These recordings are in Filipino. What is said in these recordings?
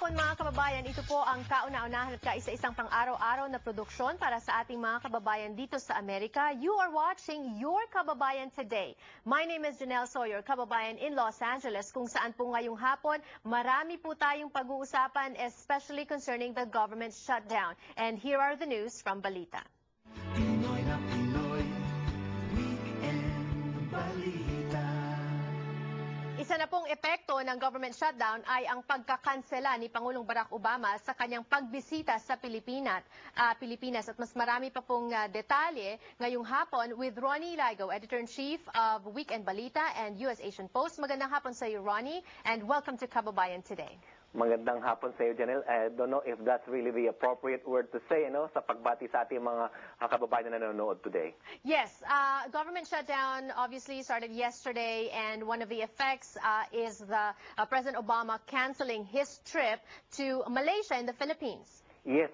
hapon mga kababayan, ito po ang kauna-unahan at kaisa-isang pang-araw-araw na produksyon para sa ating mga kababayan dito sa Amerika. You are watching Your Kababayan Today. My name is Janelle Sawyer, kababayan in Los Angeles, kung saan po ngayong hapon marami po tayong pag-uusapan, especially concerning the government shutdown. And here are the news from Balita. Pinoy na Pinoy, Weekend Balita. Isa na pong epekto ng government shutdown ay ang pagkakansela ni Pangulong Barack Obama sa kanyang pagbisita sa Pilipinas. At mas marami pa pong detalye ngayong hapon with Ronnie Ligo, Editor-in-Chief of Weekend Balita and US Asian Post. Magandang hapon sa iyo, Ronnie, and welcome to Kababayan Today. Magandang hapon sa iyo, Janelle. I don't know if that's really the appropriate word to say, sa pagbati sa ating mga kababayan na nanonood today. Yes, government shutdown obviously started yesterday, and one of the effects is the President Obama canceling his trip to Malaysia and the Philippines. Yes,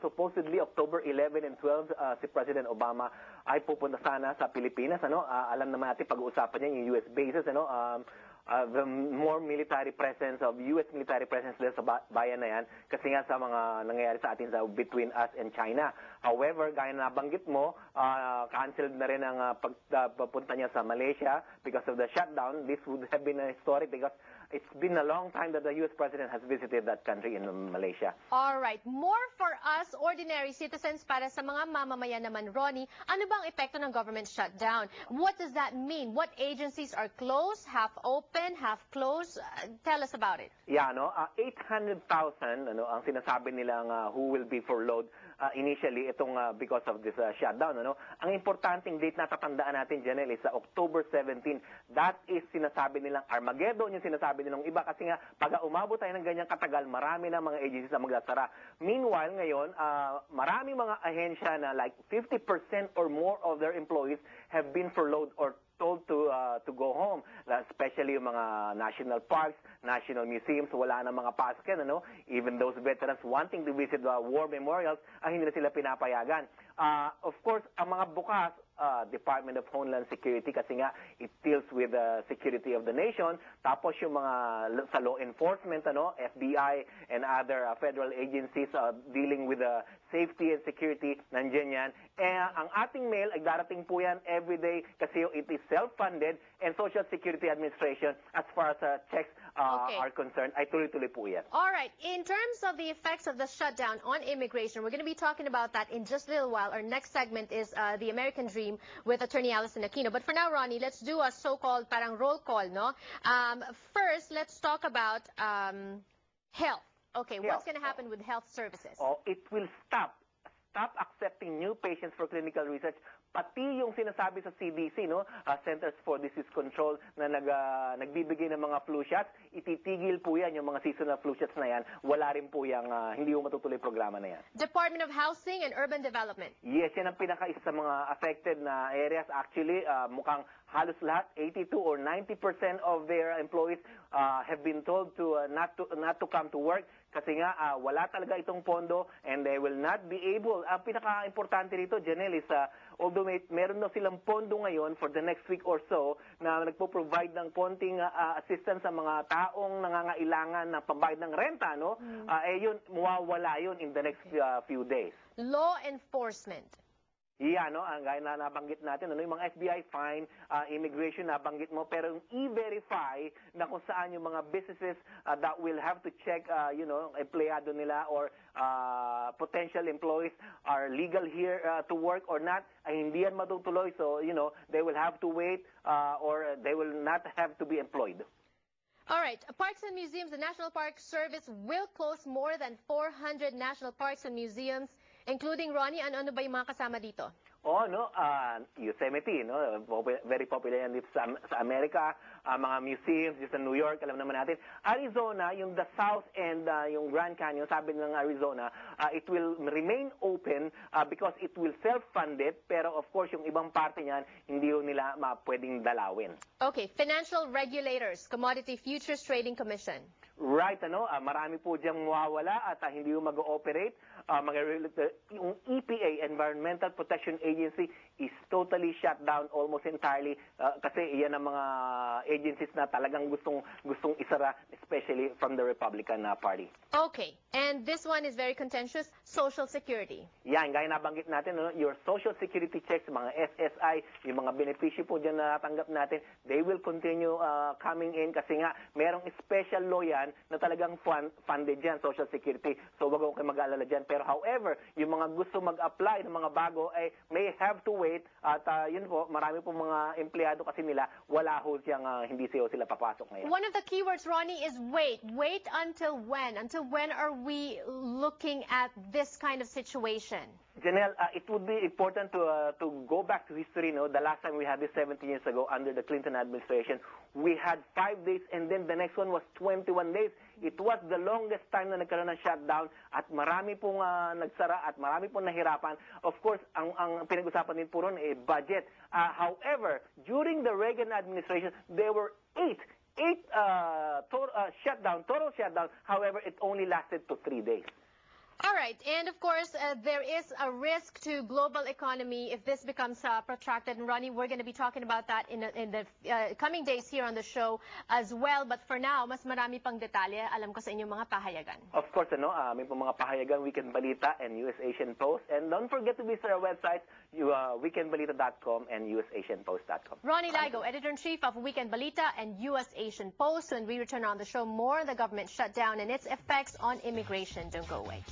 supposedly October 11 and 12 si President Obama ay pupunta sana sa Pilipinas. Alam naman natin pag-uusapan niya yung US bases, the more military presence of US military presence din sa bayan na yan kasi nga sa mga nangyayari sa atin between us and China. However, gaya na nabanggit mo, canceled na rin ang pagpunta niya sa Malaysia because of the shutdown. This would have been historic because it's been a long time that the US President has visited that country in Malaysia. All right. More for us, ordinary citizens, para sa mga mamamayan naman, Ronnie, ano bang epekto ng government shutdown? What does that mean? What agencies are closed, half open, half closed? Tell us about it. Yeah, 800,000 ang sinasabi nilang who will be furloughed initially itong because of this shutdown. Ang importanteng date na tatandaan natin, Janelle, is October 17. That is sinasabi nilang Armageddon, yung sinasabi nilang iba kasi nga pag umabot tayo ng ganyang katagal, marami na mga agencies na magsasara. Meanwhile, ngayon, maraming mga ahensya na like 50% or more of their employees have been furloughed or told to go home, especially yung mga national parks, national museums, wala na mga pasken, even those veterans wanting to visit the war memorials, hindi na sila pinapayagan. Of course, ang mga bukas, Department of Homeland Security kasi nga it deals with the security of the nation, tapos yung mga sa law enforcement, FBI and other federal agencies dealing with the safety and security, nandiyan yan. Ang ating mail ay darating po yan everyday kasi it is self-funded, and Social Security Administration, as far as checks are concerned, ay tuloy-tuloy po yan. All right. In terms of the effects of the shutdown on immigration, we're going to be talking about that in just a little while. Our next segment is the American Dream with Attorney Allison Aquino. But for now, Ronnie, let's do a so-called parang roll call, First, let's talk about health. Okay, what's going to happen with health services? It will stop accepting new patients for clinical research, pati yung sinasabi sa CDC, Centers for Disease Control, na nagbibigay ng mga flu shots, ititigil po yan, yung mga seasonal flu shots na yan, wala rin po yung, hindi yung matutuloy programa na yan. Department of Housing and Urban Development. Yes, yan ang pinaka-isa sa mga affected na areas. Actually, mukhang halos lahat, 82 or 90% of their employees have been told to not to come to work kasi nga wala talaga itong pondo and they will not be able. Ang pinaka-importante rito, Janelle, is although meron na silang pondo ngayon for the next week or so na nagpo-provide ng konting assistance sa mga taong nangangailangan ng pambayad ng renta, yun, mawawala yun in the next few days. Law enforcement. Yeah, ang gaya na nabanggit natin, yung mga FBI fine, immigration nabanggit mo, pero yung e-verify na kung saan yung mga businesses that will have to check, empleyado nila or potential employees are legal here to work or not, ay hindi yan matutuloy. So, they will have to wait or they will not have to be employed. All right. Parks and museums, the National Park Service will close more than 400 national parks and museums, including, Ronnie, ano ba yung mga kasama dito? Yosemite, very popular yan dito sa Amerika, mga museums dito sa New York, alam naman natin. Arizona, yung the South and yung Grand Canyon, sabi ng Arizona, it will remain open because it will self-funded, pero of course yung ibang parte niyan, hindi nila pwedeng dalawin. Okay, financial regulators, Commodity Futures Trading Commission. Right, marami po diyang mawawala at hindi yung mag-ooperate. Yung EPA, Environmental Protection Agency, agency is totally shut down almost entirely kasi iyan ang mga agencies na talagang gustong isara, especially from the Republican Party. Okay, and this one is very contentious, Social Security. Yan, gaya nabanggit natin, your Social Security checks, mga SSI, yung mga benepisyo po dyan na natanggap natin, they will continue coming in kasi nga merong special law yan na talagang funded dyan, Social Security. So wag kayo mag-aalala dyan. Pero however, yung mga gusto mag-apply ng mga bago ay may have to wait at yun po, marami po mga empleyado kasi nila, wala ho siyang hindi sila papasok ngayon. One of the keywords, Ronnie, is wait. Wait until when? Until when are we looking at this kind of situation? Janelle, it would be important to go back to history. No, the last time we had this 17 years ago under the Clinton administration, we had 5 days, and then the next one was 21 days. It was the longest time na nagkaroon ng shutdown, at marami pong nagsara at marami pong nahirapan. Of course, ang pinag-usapan din po ron budget. However, during the Reagan administration, there were eight total shutdown. However, it only lasted to 3 days. All right, and of course, there is a risk to global economy if this becomes protracted. And Ronnie, we're going to be talking about that in the coming days here on the show as well. But for now, mas marami pang detalye alam ko sa inyong mga pahayagan. Of course, may pong mga pahayagan, Weekend Balita and US Asian Post. And don't forget to visit our websites, weekendbalita.com and usasianpost.com. Ronnie Lygo, Editor-in-Chief of Weekend Balita and US Asian Post. When we return on the show, more on the government shutdown and its effects on immigration. Don't go away.